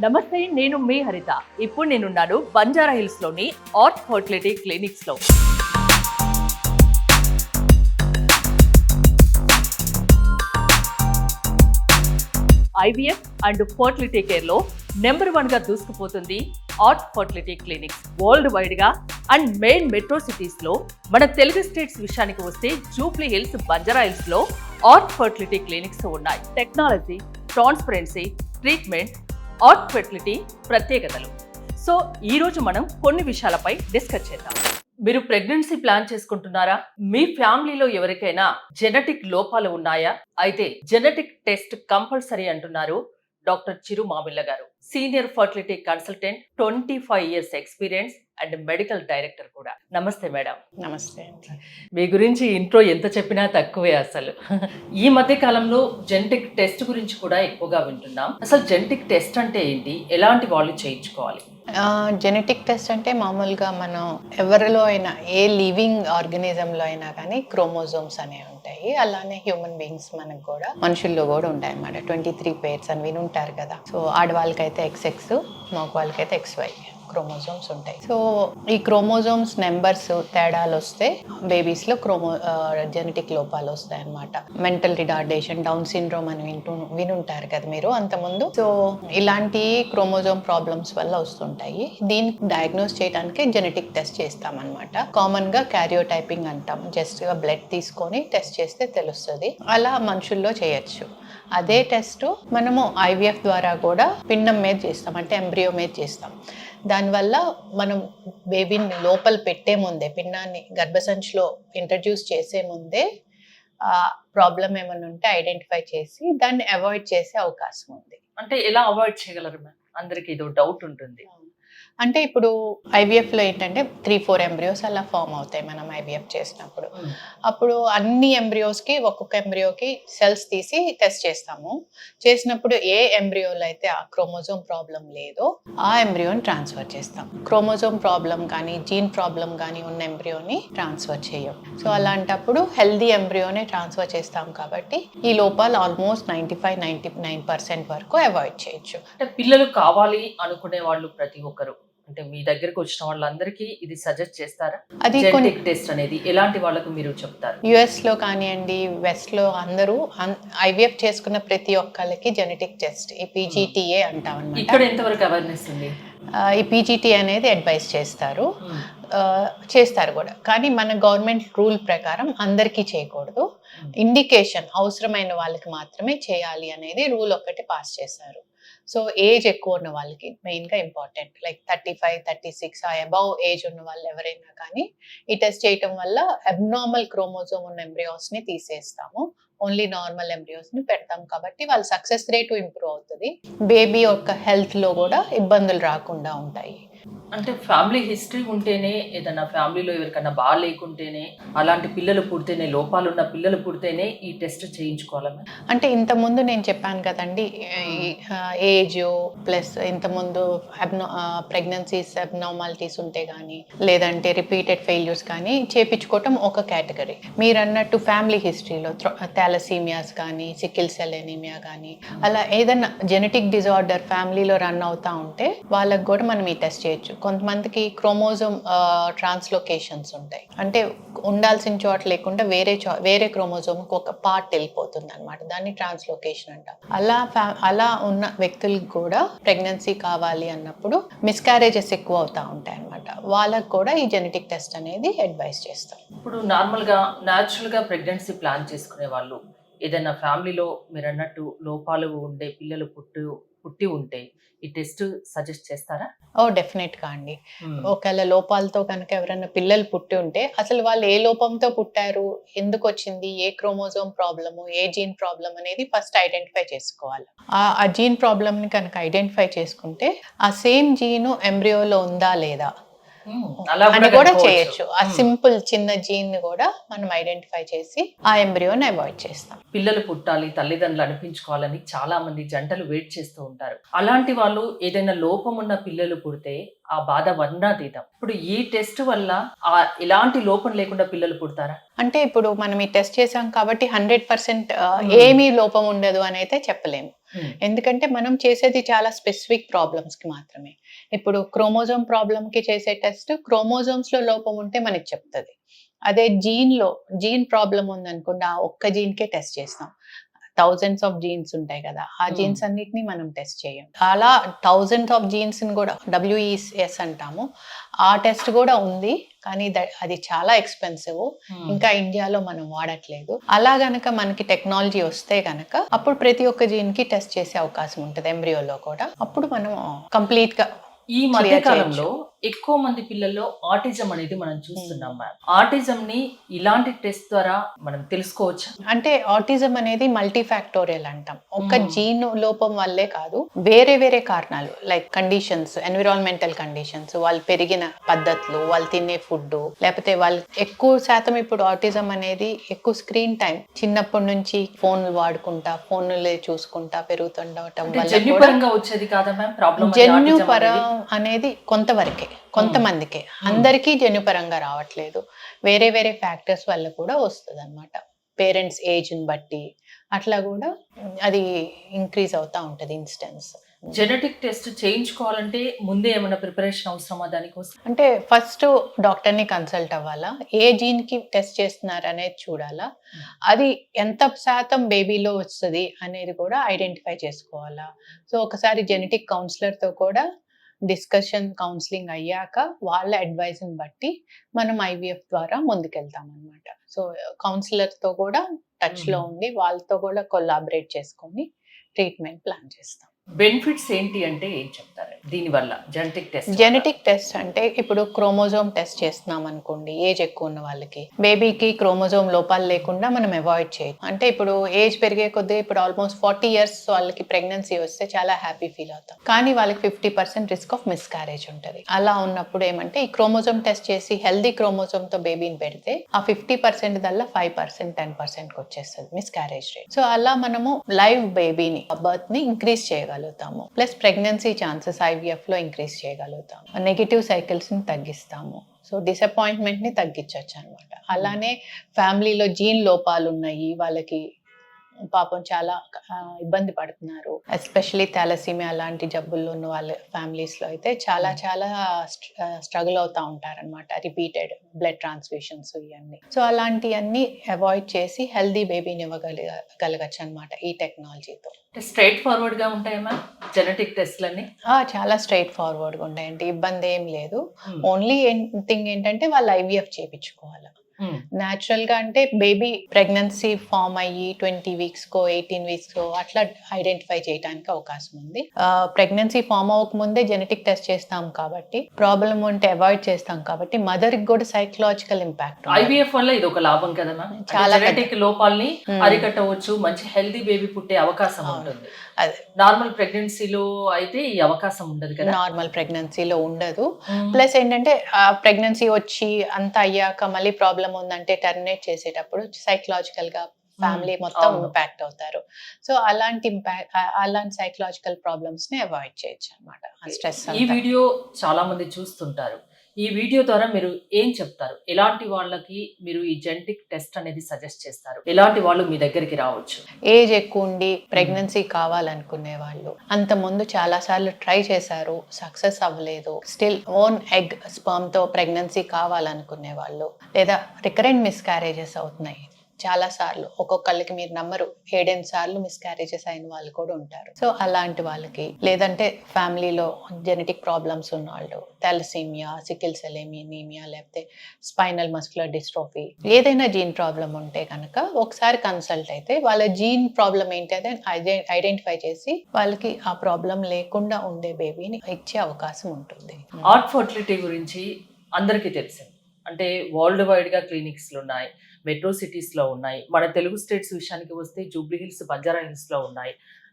నమస్తే, నేను మీ హరిత. ఇప్పుడు నేనున్నాను బంజారా హిల్స్ లోని ఆర్ట్ ఫర్టిలిటీ క్లినిక్స్ లో. ఐవీఎఫ్ అండ్ ఫర్టిలిటీ కేర్ లో నెంబర్ 1 గా దూసుకుపోతుంది art fertility clinics. World wide గా అండ్ మెయిన్ మెట్రో సిటీస్ లో, మన తెలుగు స్టేట్స్ విషయానికి వస్తే జూబ్లీ హిల్స్, బంజారా హిల్స్ లో ఆర్ట్ ఫర్టిలిటీ క్లినిక్స్ ఉన్నాయి. Technology, transparency, treatment, art fertility ప్రత్యేకతలు. సో ఈ రోజు మనం కొన్ని విషయాలపై డిస్కస్ చేద్దాం. మీరు ప్రెగ్నెన్సీ ప్లాన్ చేసుకుంటున్నారా? మీ ఫ్యామిలీలో ఎవరికైనా జెనెటిక్ లోపాలు ఉన్నాయా? అయితే జెనెటిక్ టెస్ట్ కంపల్సరీ అంటున్నారు డాక్టర్ చిరు మామిళ్ళ గారు. Senior fertility consultant, 25 years experience and medical director కూడా. నమస్తే మేడం. నమస్తే. మీ గురించి ఇంట్రో ఎంత చెప్పినా తక్కువే అసలు. ఈ మధ్య కాలంలో జెనెటిక్ టెస్ట్ గురించి కూడా ఎక్కువగా వింటున్నాం. అసలు జెనెటిక్ టెస్ట్ అంటే ఏంటి, ఎలాంటి వాళ్ళు చేయించుకోవాలి? జెనెటిక్ టెస్ట్ అంటే మామూలుగా మనం ఎవరిలో అయినా, ఏ లివింగ్ ఆర్గనిజంలో అయినా కానీ క్రోమోజోమ్స్ అనేవి ఉంటాయి. అలానే హ్యూమన్ బీయింగ్స్ మనకు కూడా, మనుషుల్లో కూడా ఉంటాయి అన్నమాట. 23 pairs అని వినుంటారు కదా. సో ఆడవాళ్ళకైతే XX, మగ వాళ్ళకైతే XY క్రోమోజోమ్స్ ఉంటాయి. సో ఈ క్రోమోజోమ్స్ నెంబర్స్ తేడాలు వస్తే బేబీస్లో జెనెటిక్ లోపాలు వస్తాయి అన్నమాట. మెంటల్ రిటార్డేషన్, డౌన్ సిండ్రోమ్ అని వినుంటారు కదా మీరు అంతకుముందు. సో ఇలాంటి క్రోమోజోమ్ ప్రాబ్లమ్స్ వల్ల వస్తుంటాయి. దీన్ని డయాగ్నోస్ చేయడానికి జెనెటిక్ టెస్ట్ చేస్తామన్నమాట. కామన్గా క్యారియోటైపింగ్ అంటాం. జస్ట్గా బ్లడ్ తీసుకొని టెస్ట్ చేస్తే తెలుస్తుంది. అలా మనుషుల్లో చేయొచ్చు. అదే టెస్ట్ మనము IVF ద్వారా కూడా పిండం మీద చేస్తాం, అంటే ఎంబ్రియో మీద చేస్తాం. దానివల్ల మనం బేబీని లోపల పెట్టే ముందే, పిండాన్ని గర్భసంచిలో ఇంట్రడ్యూస్ చేసే ముందే ప్రాబ్లం ఏమైనా ఉంటే ఐడెంటిఫై చేసి దాన్ని అవాయిడ్ చేసే అవకాశం ఉంది. అంటే ఎలా అవాయిడ్ చేయగలరు మ్యామ్? అందరికి ఇది డౌట్ ఉంటుంది. అంటే ఇప్పుడు IVFలో ఏంటంటే 3-4 ఎంబ్రియోస్ అలా ఫామ్ అవుతాయి మనం IVF చేసినప్పుడు. అప్పుడు అన్ని ఎంబ్రియోస్కి, ఒక్కొక్క ఎంబ్రియోకి సెల్స్ తీసి టెస్ట్ చేస్తాము. చేసినప్పుడు ఏ ఎంబ్రియోలో అయితే ఆ క్రోమోజోమ్ ప్రాబ్లం లేదో ఆ ఎంబ్రియోని ట్రాన్స్ఫర్ చేస్తాం. క్రోమోజోమ్ ప్రాబ్లం కానీ జీన్ ప్రాబ్లం కానీ ఉన్న ఎంబ్రియోని ట్రాన్స్ఫర్ చేయం. సో అలాంటప్పుడు హెల్దీ ఎంబ్రియోనే ట్రాన్స్ఫర్ చేస్తాం కాబట్టి ఈ లోపాలు ఆల్మోస్ట్ 95-99% వరకు అవాయిడ్ చేయొచ్చు. అంటే పిల్లలు కావాలి అనుకునే వాళ్ళు ప్రతి ఒక్కరు, అంటే మీ దగ్గరకు వచ్చిన వాళ్ళందరికీ ఇది సజెస్ట్ చేస్తారా? అది జెనెటిక్ టెస్ట్ అనేది ఎలాంటి వాళ్ళకు మీరు చెప్తారు? US లో కానివ్వండి, వెస్ట్లో అందరూ IVF చేసుకున్న ప్రతి ఒక్కళ్ళకి జెనెటిక్ టెస్ట్, ఈ PGTA అంటాం అన్నమాట. ఇక్కడ ఎంతవరకు అవేర్నెస్ ఉంది? ఈ PGTA అనేది అడ్వైస్ చేస్తారు కూడా. కానీ మన గవర్నమెంట్ రూల్ ప్రకారం అందరికీ చేయకూడదు. ఇండికేషన్ అవసరమైన వాళ్ళకి మాత్రమే చేయాలి అనేది రూల్ ఒకటి పాస్ చేశారు. సో ఏజ్ ఎక్కువ ఉన్న వాళ్ళకి మెయిన్గా ఇంపార్టెంట్, లైక్ 35-36 అబౌవ్ ఏజ్ ఉన్న వాళ్ళు ఎవరైనా కానీ ఈ టెస్ట్ చేయటం వల్ల అబ్నార్మల్ క్రోమోజోమ్ ఉన్న ఎంబ్రియోస్ని తీసేస్తాము, ఓన్లీ నార్మల్ ఎంబ్రియోస్ని పెడతాం. కాబట్టి వాళ్ళ సక్సెస్ రేటు ఇంప్రూవ్ అవుతుంది. బేబీ యొక్క హెల్త్లో కూడా ఇబ్బందులు రాకుండా ఉంటాయి. అంటే ఫ్యామిలీ హిస్టరీ ఉంటేనే, ఏదైనా ఫ్యామిలీలో ఎవరికైనా బాగా లేకుంటేనే, అలాంటి పిల్లలు పుడితేనే, లోపాలు ఉన్న పిల్లలు పుడితేనే ఈ టెస్ట్ చేయించుకోవాలన్నా? అంటే ఇంతకుముందు నేను చెప్పాను కదండి, ఏజ్ ప్లస్ ఇంతకుముందు ప్రెగ్నెన్సీస్ అబ్నార్మాలిటీస్ ఉంటే కానీ, లేదంటే రిపీటెడ్ ఫెయిల్యూర్స్ కానీ చేయించుకోవటం ఒక కేటగిరీ. మీరు అన్నట్టు ఫ్యామిలీ హిస్టరీలో థాలసీమియాస్ కానీ, సికిల్ సెల్ ఎనీమియా కానీ, అలా ఏదైనా జెనెటిక్ డిజార్డర్ ఫ్యామిలీలో రన్ అవుతూ ఉంటే వాళ్ళకు కూడా మనం ఈ టెస్ట్ చేయొచ్చు. కొంతమందికి క్రోమోజోమ్ ట్రాన్స్లోకేషన్స్ ఉంటాయి, అంటే ఉండాల్సిన చోట లేకుండా వేరే క్రోమోజోమ్కి ఒక పార్ట్ వెళ్ళిపోతుంది అనమాట. దాన్ని ట్రాన్స్లోకేషన్ అంటాం. అలా ఉన్న వ్యక్తులకు కూడా ప్రెగ్నెన్సీ కావాలి అన్నప్పుడు మిస్క్యారేజెస్ ఎక్కువ అవుతూ ఉంటాయి అనమాట. వాళ్ళకు కూడా ఈ జెనెటిక్ టెస్ట్ అనేది అడ్వైస్ చేస్తాం. ఇప్పుడు నార్మల్గా న్యాచురల్గా ప్రెగ్నెన్సీ ప్లాన్ చేసుకునే వాళ్ళు, ఏదైనా ఫ్యామిలీలో మీరు అన్నట్టు లోపాలు ఉండే పిల్లలు పుట్టి ఉంటే ఈ టెస్ట్ సజెస్ట్ చేస్తారా? డెఫినెట్గా అండి. ఒకవేళ లోపాలతో కనుక ఎవరైనా పిల్లలు పుట్టి ఉంటే అసలు వాళ్ళు ఏ లోపంతో పుట్టారు, ఎందుకు వచ్చింది, ఏ క్రోమోజోమ్ ప్రాబ్లము, ఏ జీన్ ప్రాబ్లం అనేది ఫస్ట్ ఐడెంటిఫై చేసుకోవాలి. ఆ జీన్ ప్రాబ్లమ్ని కనుక ఐడెంటిఫై చేసుకుంటే ఆ సేమ్ జీను ఎంబ్రియోలో ఉందా లేదా అని కూడా చేయొచ్చు. ఆ సింపుల్ చిన్న జీన్ కూడా మనం ఐడెంటిఫై చేసి ఆ ఎంబ్రియోని అవాయిడ్ చేస్తాం. పిల్లలు పుట్టాలి, తల్లిదండ్రులు అనిపించుకోవాలని చాలా మంది జంటలు వెయిట్ చేస్తూ ఉంటారు. అలాంటి వాళ్ళు ఏదైనా లోపం ఉన్న పిల్లలు పుడితే ఆ బాధ వర్ణాతీతం. ఇప్పుడు ఈ టెస్ట్ వల్ల ఎలాంటి లోపం లేకుండా పిల్లలు పుడతారా? అంటే ఇప్పుడు మనం ఈ టెస్ట్ చేసాం కాబట్టి 100% ఏమీ లోపం ఉండదు అని అయితే చెప్పలేము. ఎందుకంటే మనం చేసేది చాలా స్పెసిఫిక్ ప్రాబ్లమ్స్కి మాత్రమే. ఇప్పుడు క్రోమోజోమ్ ప్రాబ్లమ్కి చేసే టెస్ట్ క్రోమోజోమ్స్లో లోపం ఉంటే మనకి చెప్తుంది. అదే జీన్ ప్రాబ్లం ఉందనుకోండి, ఆ ఒక్క జీన్కే టెస్ట్ చేస్తాం. థౌజండ్స్ ఆఫ్ జీన్స్ ఉంటాయి కదా, ఆ జీన్స్ అన్నిటిని మనం టెస్ట్ చేయం. అలా థౌజండ్స్ ఆఫ్ జీన్స్ని కూడా WES అంటాము. ఆ టెస్ట్ కూడా ఉంది, కానీ అది చాలా ఎక్స్పెన్సివ్. ఇంకా ఇండియాలో మనం వాడట్లేదు. అలా గనక మనకి టెక్నాలజీ వస్తే గనక అప్పుడు ప్రతి ఒక్క జీన్కి టెస్ట్ చేసే అవకాశం ఉంటుంది ఎంబ్రియోలో కూడా. అప్పుడు మనం కంప్లీట్గా ఈ మధ్య కాలంలో ఎక్కువ మంది పిల్లల్లో ఆటిజం అనేది మనం చూస్తున్నాం మ్యామ్. ఆటిజం ని ఇలాంటి టెస్ట్ ద్వారా మనం తెలుసుకోవచ్చు. అంటే ఆటిజం అనేది మల్టీ ఫ్యాక్టోరియల్ అంటాం. ఒక జీన్ లోపం వల్లే కాదు, వేరే వేరే కారణాలు లైక్ కండిషన్స్, ఎన్విరాన్మెంటల్ కండిషన్స్, వాళ్ళు పెరిగిన పద్ధతులు, వాళ్ళు తినే ఫుడ్, లేకపోతే వాళ్ళు ఎక్కువ శాతం ఇప్పుడు ఆటిజం అనేది ఎక్కువ స్క్రీన్ టైం, చిన్నప్పటి నుంచి ఫోన్లు వాడుకుంటా, ఫోన్లే చూసుకుంటా పెరుగుతుండటం వల్ల జన్యుపరంగా వచ్చేది కాదా మ్యామ్ ప్రాబ్లం? జన్యుపరం అనేది కొంతవరకే, కొంతమందికే, అందరికీ జన్యుపరంగా రావట్లేదు. వేరే వేరే ఫ్యాక్టర్స్ వల్ల కూడా వస్తుంది అనమాట. పేరెంట్స్ ఏజ్ని బట్టి అట్లా కూడా అది ఇంక్రీజ్ అవుతా ఉంటుంది ఇన్స్టెన్స్. జెనెటిక్ టెస్ట్ చేయించుకోవాలంటే ముందే ఏమైనా ప్రిపరేషన్ అవసరమా దానికోసం? అంటే ఫస్ట్ డాక్టర్ని కన్సల్ట్ అవ్వాలా, ఏ జీన్కి టెస్ట్ చేస్తున్నారు అనేది చూడాలా, అది ఎంత శాతం బేబీలో వస్తుంది అనేది కూడా ఐడెంటిఫై చేసుకోవాలా. సో ఒకసారి జెనెటిక్ కౌన్సిలర్తో కూడా డిస్కషన్, కౌన్సిలింగ్ అయ్యాక వాళ్ళ అడ్వైజ్ని బట్టి మనం IVF ద్వారా ముందుకెళ్తాం అనమాట. సో కౌన్సిలర్తో కూడా టచ్లో ఉండి వాళ్ళతో కూడా కొలాబరేట్ చేసుకొని ట్రీట్మెంట్ ప్లాన్ చేస్తాం. బెనిఫిట్స్ ఏంటి అంటే ఏం చెప్తారు దీనివల్ల జెనెటిక్ టెస్ట్? జెనెటిక్ టెస్ట్ అంటే ఇప్పుడు క్రోమోజోమ్ టెస్ట్ చేస్తున్నాం అనుకోండి, ఏజ్ ఎక్కువ ఉన్న వాళ్ళకి, బేబీకి క్రోమోజోమ్ లోపాలు లేకుండా మనం అవాయిడ్ చేయాలి. అంటే ఇప్పుడు ఏజ్ పెరిగే కొద్దీ ఇప్పుడు ఆల్మోస్ట్ 40 years వాళ్ళకి ప్రెగ్నెన్సీ వస్తే చాలా హ్యాపీ ఫీల్ అవుతాం, కానీ వాళ్ళకి 50% రిస్క్ ఆఫ్ మిస్క్యారేజ్ ఉంటుంది. అలా ఉన్నప్పుడు ఏమంటే ఈ క్రోమోజోమ్ టెస్ట్ చేసి హెల్దీ క్రోమోజోమ్తో బేబీని పెడితే ఆ 50% దల్లా 5%, 10%కి వచ్చేస్తుంది మిస్క్యారేజ్ రేట్. సో అలా మనము లైవ్ బేబీని, బర్త్ ని ఇంక్రీజ్ చేయగలుగుతాము. ప్లస్ ప్రెగ్నెన్సీ ఛాన్సెస్ IVF లో ఇంక్రీజ్ చేయగలుగుతాము. నెగిటివ్ సైకిల్స్ ని తగ్గిస్తాము. సో డిసప్పాయింట్మెంట్ ని తగ్గించవచ్చు అనమాట. అలానే ఫ్యామిలీలో జీన్ లోపాలు ఉన్నాయి, వాళ్ళకి పాపం చాలా ఇబ్బంది పడుతున్నారు, ఎస్పెషలీ థాలసీమియా లాంటి జబ్బుల్లో ఉన్న వాళ్ళ ఫ్యామిలీస్లో అయితే చాలా స్ట్రగుల్ అవుతూ ఉంటారనమాట. రిపీటెడ్ బ్లడ్ ట్రాన్స్ఫ్యూషన్స్ ఇవన్నీ. సో అలాంటివన్నీ అవాయిడ్ చేసి హెల్దీ బేబీని ఇవ్వగలగచ్చు అనమాట ఈ టెక్నాలజీతో. స్ట్రైట్ ఫార్వర్డ్ గా ఉంటాయి మ్యామ్ జెనెటిక్ టెస్ట్లన్నీ? చాలా స్ట్రైట్ ఫార్వర్డ్గా ఉంటాయండి, ఇబ్బంది ఏం లేదు. ఓన్లీ థింగ్ ఏంటంటే వాళ్ళు IVF చేయించుకోవాలి. న్యాచురల్ గా అంటే బేబీ ప్రెగ్నెన్సీ ఫామ్ అయ్యి 20 weeks కో 18 weeks కో అట్లా ఐడెంటిఫై చేయడానికి అవకాశం ఉంది. ప్రెగ్నెన్సీ ఫామ్ అవ్వక ముందే జెనెటిక్ టెస్ట్ చేస్తాం కాబట్టి, ప్రాబ్లం ఉంటే అవాయిడ్ చేస్తాం కాబట్టి మదర్ కి కూడా సైకలాజికల్ ఇంపాక్ట్. IVF వల్ల ఇది ఒక లాభం కదా మ్యామ్, చాలా జెనెటిక్ లోపాలని అరికట్టవచ్చు, మంచి హెల్దీ బేబీ పుట్టే అవకాశం ఉంటుంది. నార్మల్ ప్రెగ్నెన్సీలో అయితే ఈ అవకాశం ఉండదు కదా. నార్మల్ ప్రెగ్నెన్సీలో ఉండదు. ప్లస్ ఏంటంటే ప్రెగ్నెన్సీ వచ్చి అంత అయ్యాక మళ్ళీ ప్రాబ్లం ఉందంటే టర్మినేట్ చేసేటప్పుడు సైకలాజికల్ గా ఫ్యామిలీ మొత్తం ఇంపాక్ట్ అవుతారు. సో అలాంటి సైకలాజికల్ ప్రాబ్లమ్స్ ని అవాయిడ్ చేయొచ్చు అనమాట. స్ట్రెస్. ఈ వీడియో చాలా మంది చూస్తుంటారు, ఈ వీడియో ద్వారా మీరు ఏం చెప్తారు? ఎలాంటి వాళ్ళకి మీరు ఈ జెనెటిక్ టెస్ట్ అనేది సజెస్ట్ చేస్తారు? ఎలాంటి వాళ్ళు మీ దగ్గరికి రావచ్చు? ఏజ్ ఎక్కువ ఉండి ప్రెగ్నెన్సీ కావాలనుకునే వాళ్ళు, అంత ముందు చాలా సార్లు ట్రై చేశారు, సక్సెస్ అవ్వలేదు, స్టిల్ ఓన్ ఎగ్ స్పర్మ్ తో ప్రెగ్నెన్సీ కావాలనుకునే వాళ్ళు, లేదా రికరెంట్ మిస్క్యారేజెస్ అవుతున్నాయి చాలా సార్లు, ఒక్కొక్కళ్ళకి మీరు నమ్మరు 7-8 సార్లు మిస్క్యారేజెస్ అయిన వాళ్ళు కూడా ఉంటారు. సో అలాంటి వాళ్ళకి, లేదంటే ఫ్యామిలీలో జెనెటిక్ ప్రాబ్లమ్స్ ఉన్న వాళ్ళు, థాలసీమియా, సికిల్ సెల్ ఎనీమియా, లేకపోతే స్పైనల్ మస్కులర్ డిస్ట్రోఫీ, ఏదైనా జీన్ ప్రాబ్లం ఉంటే కనుక ఒకసారి కన్సల్ట్ అయితే వాళ్ళ జీన్ ప్రాబ్లం ఏంటి అని ఐడెంటిఫై చేసి వాళ్ళకి ఆ ప్రాబ్లం లేకుండా ఉండే బేబీని ఇచ్చే అవకాశం ఉంటుంది. ఆర్ట్ ఫర్టిలిటీ గురించి అందరికీ తెలిసింది, అంటే వరల్డ్ వైడ్ గా క్లినిక్స్లు ఉన్నాయి, మెట్రో సిటీస్లో ఉన్నాయి. మన తెలుగు స్టేట్స్ విషయానికి వస్తే జూబ్లీ హిల్స్, బంజారా హిల్స్లో ఉన్నాయి.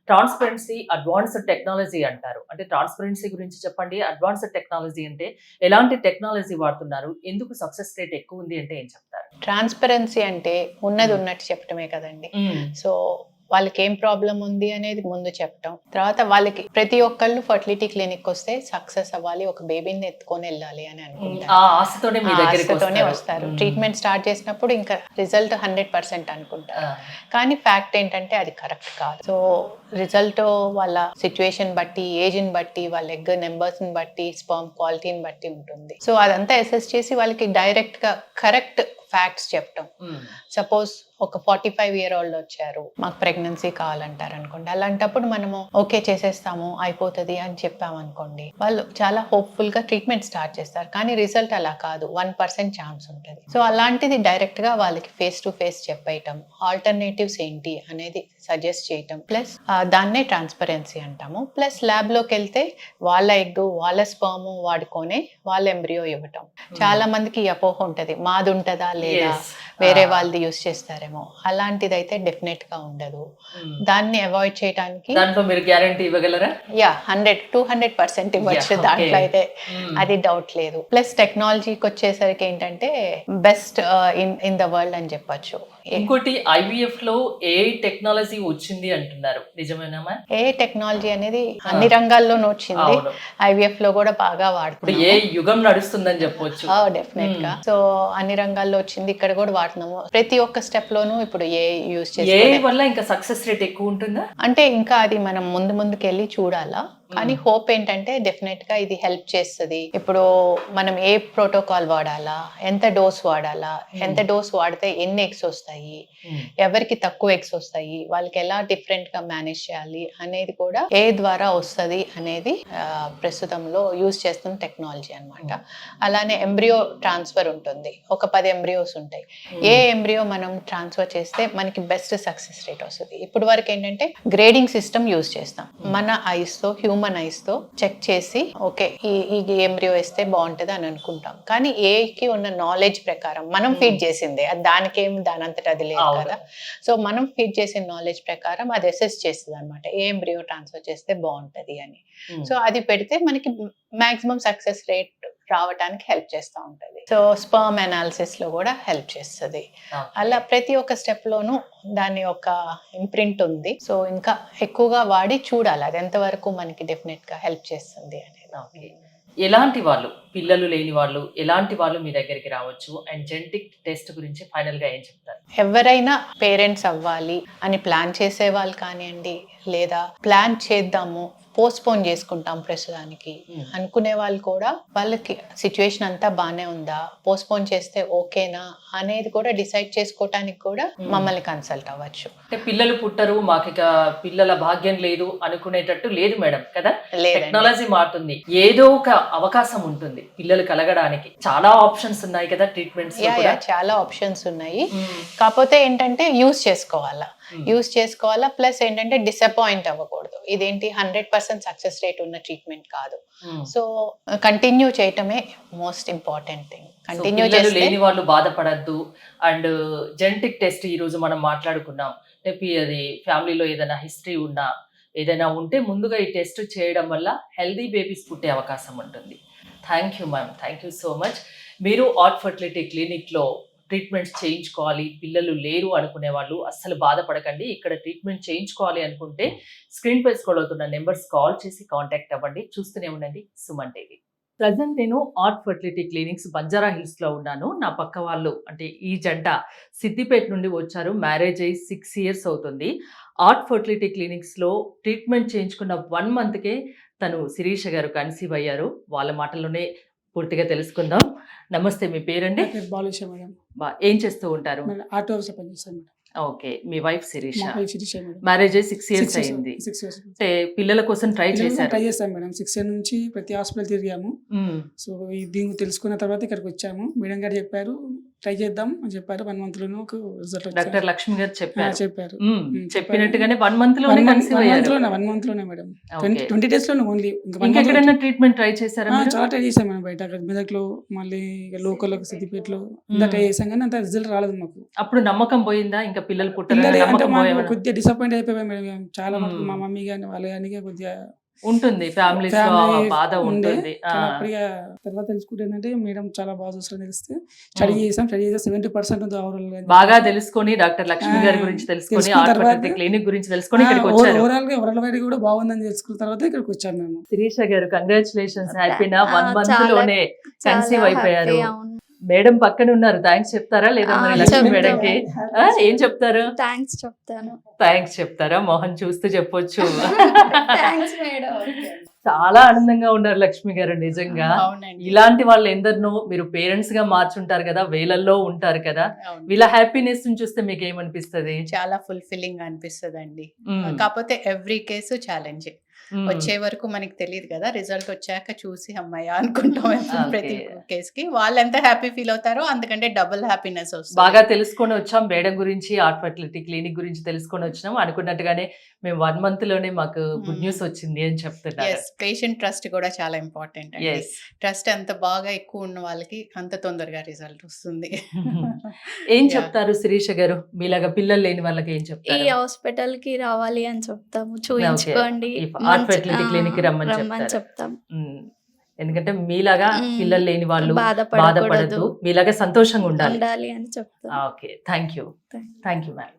ట్రాన్స్పరెన్సీ, అడ్వాన్స్డ్ టెక్నాలజీ అంటారు. అంటే ట్రాన్స్పరెన్సీ గురించి చెప్పండి. అడ్వాన్స్డ్ టెక్నాలజీ అంటే ఎలాంటి టెక్నాలజీ వాడుతున్నారు, ఎందుకు సక్సెస్ రేట్ ఎక్కువ ఉంది అంటే ఏం చెప్తారు? ట్రాన్స్పరెన్సీ అంటే ఉన్నది ఉన్నట్టు చెప్పటమే కదండి. సో వాళ్ళకి ఏం ప్రాబ్లం ఉంది అనేది ముందు చెప్పటం, తర్వాత వాళ్ళకి ప్రతి ఒక్కళ్ళు ఫర్టిలిటీ క్లినిక్ వస్తే సక్సెస్ అవ్వాలి, ఒక బేబీని ఎత్తుకొని వెళ్ళాలి అని అనుకుంటారు. ఆ ఆశతోనే మీ దగ్గరికి ఆశతోనే వస్తారు. ట్రీట్మెంట్ స్టార్ట్ చేసినప్పుడు ఇంకా రిజల్ట్ 100% అనుకుంటారు, కానీ ఫ్యాక్ట్ ఏంటంటే అది కరెక్ట్ కాదు. సో రిజల్ట్ వాళ్ళ సిచ్యువేషన్ బట్టి, ఏజ్ని బట్టి, వాళ్ళ ఎగ్ నెంబర్స్ని బట్టి, స్పర్మ్ క్వాలిటీని బట్టి ఉంటుంది. సో అదంతా అసెస్ చేసి వాళ్ళకి డైరెక్ట్గా కరెక్ట్ ఫ్యాక్ట్స్ చెప్పటం. సపోజ్ ఒక 45-year-old వచ్చారు, మాకు ప్రెగ్నెన్సీ కావాలంటారు అనుకోండి, అలాంటప్పుడు మనము ఓకే చేసేస్తాము అయిపోతుంది అని చెప్పామనుకోండి, వాళ్ళు చాలా హోప్ఫుల్గా ట్రీట్మెంట్ స్టార్ట్ చేస్తారు. కానీ రిజల్ట్ అలా కాదు, 1% ఛాన్స్ ఉంటుంది. సో అలాంటిది డైరెక్ట్గా వాళ్ళకి ఫేస్ టు ఫేస్ చెప్పేయటం, ఆల్టర్నేటివ్స్ ఏంటి అనేది సజెస్ట్ చేయటం, ప్లస్ దాన్నే ట్రాన్స్పరెన్సీ అంటాము. ప్లస్ ల్యాబ్లోకి వెళ్తే వాళ్ళ ఎగ్, వాళ్ళ స్పర్మ్ వాడుకొని వాళ్ళ ఎంబ్రియో ఇవ్వటం. చాలా మందికి ఈ అపోహ ఉంటుంది, మాది ఉంటుందా లేదా, వేరే వాళ్ళది యూస్ చేస్తారేమో. అలాంటిది అయితే డెఫినెట్ గా ఉండదు. దాన్ని అవాయిడ్ చేయడానికి దాంట్లో మీరు గ్యారంటీ ఇవ్వగలరా? 100-200% ఇవ్వచ్చు. దాంట్లో అయితే అది డౌట్ లేదు. ప్లస్ టెక్నాలజీకి వచ్చేసరికి ఏంటంటే బెస్ట్ ఇన్ ద వరల్డ్ అని చెప్పొచ్చు. ఇంకోటి IVF లో ఏ టెక్నాలజీ వచ్చింది అంటున్నారు, నిజమేనా? ఏ టెక్నాలజీ అనేది అన్ని రంగాల్లోనూ వచ్చింది, IVF లో కూడా బాగా వాడుతుంది. ఏ యుగం నడుస్తుందని చెప్పొచ్చు. డెఫినెట్ గా. సో అన్ని రంగాల్లో వచ్చింది, ఇక్కడ కూడా వాడుతున్నాము. ప్రతి ఒక్క స్టెప్ లోనూ ఇప్పుడు ఏ యూజ్ ఏ వల్ల ఇంకా సక్సెస్ రేట్ ఎక్కువ ఉంటుందా అంటే ఇంకా అది మనం ముందుకెళ్ళి చూడాలా. కానీ హోప్ ఏంటంటే డెఫినెట్ గా ఇది హెల్ప్ చేస్తుంది. ఇప్పుడు మనం ఏ ప్రోటోకాల్ వాడాలా, ఎంత డోస్ వాడాలా, ఎంత డోస్ వాడితే ఎన్ని ఎగ్స్ వస్తాయి, ఎవరికి తక్కువ ఎగ్స్ వస్తాయి, వాళ్ళకి ఎలా డిఫరెంట్ గా మేనేజ్ చేయాలి అనేది కూడా ఏ ద్వారా వస్తుంది అనేది ప్రస్తుతంలో యూజ్ చేస్తున్న టెక్నాలజీ అన్నమాట. అలానే ఎంబ్రియో ట్రాన్స్ఫర్ ఉంటుంది, ఒక 10 ఎంబ్రియోస్ ఉంటాయి. ఏ ఎంబ్రియో మనం ట్రాన్స్ఫర్ చేస్తే మనకి బెస్ట్ సక్సెస్ రేట్ వస్తుంది. ఇప్పుడు వరకు ఏంటంటే గ్రేడింగ్ సిస్టమ్ యూజ్ చేస్తాం, మన ఐస్ తో హ్యూమన్ ఐస్ తో చెక్ చేసి ఓకే ఈ ఎంబ్రియో వేస్తే బాగుంటది అని అనుకుంటాం. కానీ ఏకి ఉన్న నాలెడ్జ్ ప్రకారం మనం ఫీడ్ చేసిందే, అది దానికేం దానంతట అది లేదు కదా. సో మనం ఫీడ్ చేసిన నాలెడ్జ్ ప్రకారం అది అసెస్ చేస్తుంది అనమాట, ఏ ఎంబ్రియో ట్రాన్స్ఫర్ చేస్తే బాగుంటది అని. సో అది పెడితే మనకి మాక్సిమం సక్సెస్ రేట్ రావడానికి హెల్ప్ చేస్తూ ఉంటుంది. సో స్పర్మ్ అనాలిసిస్ లో కూడా హెల్ప్ చేస్తుంది. అలా ప్రతి ఒక్క స్టెప్ లోనూ దాని ఒక ఇంప్రింట్ ఉంది. సో ఇంకా ఎక్కువగా వాడి చూడాలి అది ఎంతవరకు మనకి డెఫినెట్ గా హెల్ప్ చేస్తుంది అనేది. ఎలాంటి వాళ్ళు, పిల్లలు లేని వాళ్ళు, ఎలాంటి వాళ్ళు మీ దగ్గరికి రావచ్చు? అండ్ జెనెటిక్ టెస్ట్ గురించి ఫైనల్ గా ఏం చెప్తారు? ఎవరైనా పేరెంట్స్ అవ్వాలి అని ప్లాన్ చేసే వాళ్ళు కానివ్వండి, లేదా ప్లాన్ చేద్దాము పోస్ట్పోన్ చేసుకుంటాం ప్రస్తుతానికి అనుకునే వాళ్ళు కూడా, వాళ్ళకి సిచ్యువేషన్ అంతా బాగానే ఉందా, పోస్ట్పోన్ చేస్తే ఓకేనా అనేది కూడా డిసైడ్ చేసుకోవటానికి కూడా మమ్మల్ని కన్సల్ట్ అవ్వచ్చు. అంటే పిల్లలు పుట్టరు, మాకు ఇక పిల్లల భాగ్యం లేదు అనుకునేటట్టు లేదు మేడం కదా. టెక్నాలజీ మారుతుంది, ఏదో ఒక అవకాశం ఉంటుంది పిల్లలు కలగడానికి. చాలా ఆప్షన్స్ ఉన్నాయి కదా ట్రీట్మెంట్స్. చాలా ఆప్షన్స్ ఉన్నాయి, కాకపోతే ఏంటంటే యూజ్ చేసుకోవాలా. ప్లస్ ఏంటంటే డిసప్పాయింట్ అవ్వకూడదు. ఇదేంటి 100% సక్సెస్ రేట్ ఉన్న ట్రీట్మెంట్ కాదు. సో కంటిన్యూ చేయటమే మోస్ట్ ఇంపార్టెంట్ థింగ్. కంటిన్యూ చేస్తే లేని వాళ్ళు బాధపడద్దు. అండ్ జెనెటిక్ టెస్ట్ ఈ రోజు మనం మాట్లాడుకున్నాం, అది ఫ్యామిలీలో ఏదైనా హిస్టరీ ఉన్నా ఏదైనా ఉంటే ముందుగా ఈ టెస్ట్ చేయడం వల్ల హెల్దీ బేబీస్ పుట్టే అవకాశం ఉంటుంది. Thank you ma'am, thank you so much. మీరు ఆర్ట్ ఫర్టిలిటీ క్లినిక్లో ట్రీట్మెంట్స్ చేయించుకోవాలి, పిల్లలు లేరు అనుకునే వాళ్ళు అస్సలు బాధపడకండి. ఇక్కడ ట్రీట్మెంట్ చేయించుకోవాలి అనుకుంటే స్క్రీన్ పై స్క్రోల్ అవుతున్న నెంబర్స్ కాల్ చేసి కాంటాక్ట్ అవ్వండి. చూస్తూనే ఉండండి సుమన్ టీవీ. ప్రజెంట్ నేను art fertility clinics Banjara Hills లో ఉన్నాను. నా పక్క వాళ్ళు అంటే ఈ జంట సిద్దిపేట నుండి వచ్చారు. మ్యారేజ్ అయ్యి 6 years అవుతుంది. ఆర్ట్ ఫర్టిలిటీ క్లినిక్స్ లో ట్రీట్మెంట్ చేయించుకున్న 1 monthకే తను శిరీష గారు కన్సీవ్ అయ్యారు. వాళ్ళ మాటల్లోనే పూర్తిగా తెలుసుకుందాం. నమస్తే, మీ పేరండి? బాలేశ్వర మేడం. ఏం చేస్తూ ఉంటారు? ఆటో ఆఫీస్ పనిచేస్తాను మేడం. ఓకే, మీ wife Sirisha. Madam marriage 6 years అయింది. 6 years అంటే పిల్లల కోసం ట్రై చేశారు? ట్రై చేస్తాను మేడం. 6 years నుంచి ప్రతి హాస్పిటల్ తిరిగాము. సో దీన్ని తెలుసుకున్న తర్వాత ఇక్కడికి వచ్చాము. మేడం గారు చెప్పారు ట్రై చేద్దాం అని చెప్పారు. 1 month లోనే ఒక రిజల్ట్ వచ్చింది. డాక్టర్ లక్ష్మి గారు చెప్పారు. చెప్పినట్టుగానే 1 month లోనే 1 కన్సీవ్ month లోనే మేడం. 20 days లోనే ఓన్లీ. ఇంకెక్కడైనా ట్రీట్మెంట్ ట్రై చేశారా? చాలా ట్రై చేసాం మేడం. బయట అక్కడ మెదక్లో, మళ్ళీ లోకల్ సిద్దిపేటలో అంతా ట్రై చేసాం, కానీ అంత రిజల్ట్ రాలేదు మాకు. అప్పుడు నమ్మకం పోయిందా? ఇంకా పిల్లలు పుట్టారు అంటే మాకు కొద్దిగా డిసప్పాయింట్ అయిపోయాం మేడం. చాలా మటుకు మా మమ్మీ కానీ వాళ్ళ కానీ కొద్దిగా ఉంటుంది ఫ్యామిలీస్ లో ఆ బాధ ఉంటుంది. కానీ అప్పుడు ఇక తర్వాత తెలుసుకుంటే ఏంటంటే మేడం చాలా బాగా చూస్తారని తెలిస్తే స్టడీ చేసాం. 70% ఉంది overall గా. బాగా తెలుసుకొని డాక్టర్ లక్ష్మి గారి గురించి తెలుసుకొని తెలుసుకున్న ఆర్ట్ తర్వాత ఫర్టిలిటీ క్లినిక్ గురించి తెలుసుకొని ఇక్కడికి వచ్చారు. ఓవరాల్ గా వరల్డ్ వైడ్ కూడా బాగుందని తెలుసుకున్న తర్వాత ఇక్కడికి వచ్చాను మేము. శిరీష గారు కంగ్రాచులేషన్స్, హ్యాపీనా? 1 ఆ, మంత్ చాలా- లోనే కన్సీవ్ అయిపోయారు. మేడం పక్కన ఉన్నారు, థ్యాంక్స్ చెప్తారా లేదా మరి ఆ, లక్ష్మి చెప్తాను. మేడం కి? ఏం చెప్తారు? థ్యాంక్స్ చెప్తాను. థ్యాంక్స్ చెప్తారా? మోహన్ చూస్తూ చెప్పొచ్చు. Thanks madam. చాలా ఆనందంగా ఉన్నారు లక్ష్మి గారు, నిజంగా. అవునండి. ఇలాంటి వాళ్ళు ఎందరినో మీరు పేరెంట్స్ గా మార్చుంటారు కదా, వేలల్లో ఉంటారు కదా, అవును. వీళ్ళ హ్యాపీనెస్ ని చూస్తే మీకు ఏమనిపిస్తుంది? చాలా ఫుల్ఫిల్లింగ్ అనిపిస్తుంది. కాకపోతే ఎవ్రీ కేసు ఛాలెంజ్. వచ్చే వరకు మనకి తెలియదు కదా, రిజల్ట్ వచ్చాక చూసి అమ్మాయి అనుకుంటాం ఎప్పుడు ప్రతి కేసుకి. వాళ్ళు ఎంత హ్యాపీ ఫీల్ అవుతారో అంతకంటే డబుల్ హ్యాపీనెస్ వస్తుంది. బాగా తెలుసుకొని వచ్చాం మేడం గురించి, ఆర్ట్ ఫర్టిలిటీ క్లినిక్ గురించి తెలుసుకొని వచ్చినాం. అనుకున్నట్టుగానే మేము 1 మంత్ లోనే మాకు గుడ్ న్యూస్ వచ్చింది అని చెప్తున్నారు. పేషెంట్ ట్రస్ట్ కూడా చాలా ఇంపార్టెంట్ అండి. Yes. ట్రస్ట్ ఎంత బాగా ఎక్కువ ఉన్న వాళ్ళకి అంత తొందరగా రిజల్ట్ వస్తుంది. ఏం Yeah. చెప్తారు శిరీష గారు, మీలాగా పిల్లలు లేని వాళ్ళకి ఏం ఈ చెప్తారు? హాస్పిటల్ కి రావాలి అని చెప్తాము, చూయించుకోండి, ఈ ఆర్ట్ ఫర్టిలిటీ క్లినిక్ కి రమ్మని చెప్తారు. చెప్తాం. ఎందుకంటే మీలాగా పిల్లలు లేని వాళ్ళు బాధపడకూడదు, బాధపడద్దు, మీలాగా సంతోషంగా ఉండాలి. ఉండాలి అని చెప్తాం. Okay, thank you. Thank you. Thank you ma'am.